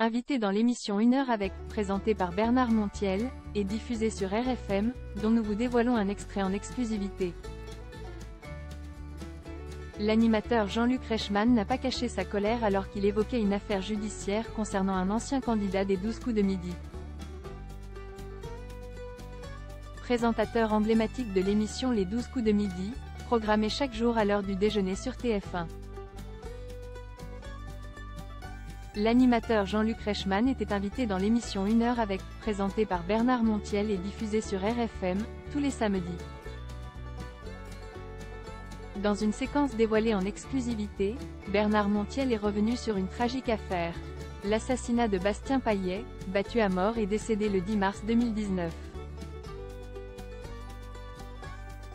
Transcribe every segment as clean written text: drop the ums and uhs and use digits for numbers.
Invité dans l'émission 1 heure avec, présentée par Bernard Montiel, et diffusée sur RFM, dont nous vous dévoilons un extrait en exclusivité. L'animateur Jean-Luc Reichmann n'a pas caché sa colère alors qu'il évoquait une affaire judiciaire concernant un ancien candidat des 12 coups de midi. Présentateur emblématique de l'émission Les 12 coups de midi, programmée chaque jour à l'heure du déjeuner sur TF1. L'animateur Jean-Luc Reichmann était invité dans l'émission 1 heure avec, présentée par Bernard Montiel et diffusée sur RFM, tous les samedis. Dans une séquence dévoilée en exclusivité, Bernard Montiel est revenu sur une tragique affaire. L'assassinat de Bastien Payet, battu à mort et décédé le 10 mars 2019.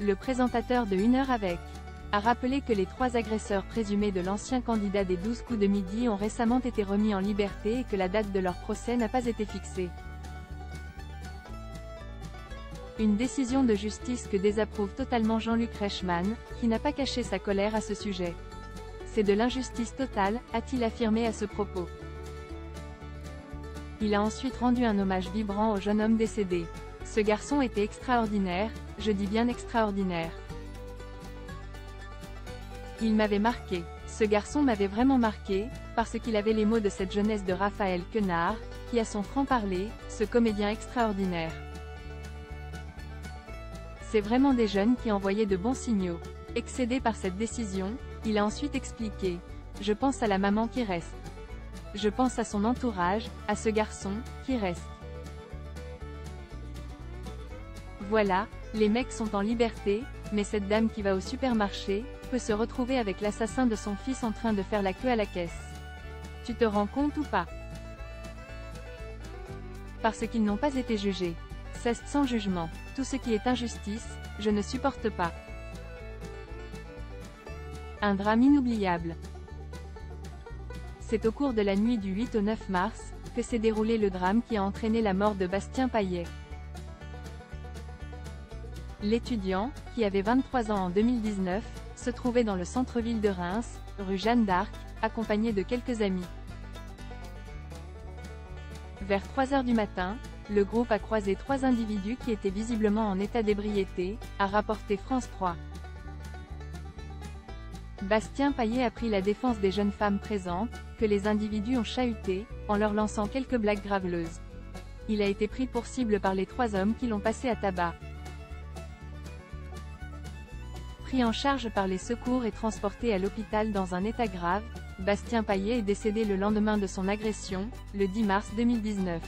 Le présentateur de 1 heure avec a rappelé que les 3 agresseurs présumés de l'ancien candidat des 12 coups de midi ont récemment été remis en liberté et que la date de leur procès n'a pas été fixée. Une décision de justice que désapprouve totalement Jean-Luc Reichmann, qui n'a pas caché sa colère à ce sujet. C'est de l'injustice totale, a-t-il affirmé à ce propos. Il a ensuite rendu un hommage vibrant au jeune homme décédé. Ce garçon était extraordinaire, je dis bien extraordinaire. Il m'avait marqué. Ce garçon m'avait vraiment marqué, parce qu'il avait les mots de cette jeunesse de Raphaël Quenard, qui a son franc-parler, ce comédien extraordinaire. C'est vraiment des jeunes qui envoyaient de bons signaux. Excédé par cette décision, il a ensuite expliqué. Je pense à la maman qui reste. Je pense à son entourage, à ce garçon, qui reste. Voilà, les mecs sont en liberté, mais cette dame qui va au supermarché, peut se retrouver avec l'assassin de son fils en train de faire la queue à la caisse. Tu te rends compte ou pas? Parce qu'ils n'ont pas été jugés. C'est sans jugement. Tout ce qui est injustice, je ne supporte pas. Un drame inoubliable. C'est au cours de la nuit du 8 au 9 mars, que s'est déroulé le drame qui a entraîné la mort de Bastien Payet. L'étudiant, qui avait 23 ans en 2019, se trouvait dans le centre-ville de Reims, rue Jeanne d'Arc, accompagné de quelques amis. Vers 3 heures du matin, le groupe a croisé 3 individus qui étaient visiblement en état d'ébriété, a rapporté France 3. Bastien Payet a pris la défense des jeunes femmes présentes, que les individus ont chahutées, en leur lançant quelques blagues graveleuses. Il a été pris pour cible par les 3 hommes qui l'ont passé à tabac. Pris en charge par les secours et transporté à l'hôpital dans un état grave, Bastien Payet est décédé le lendemain de son agression, le 10 mars 2019.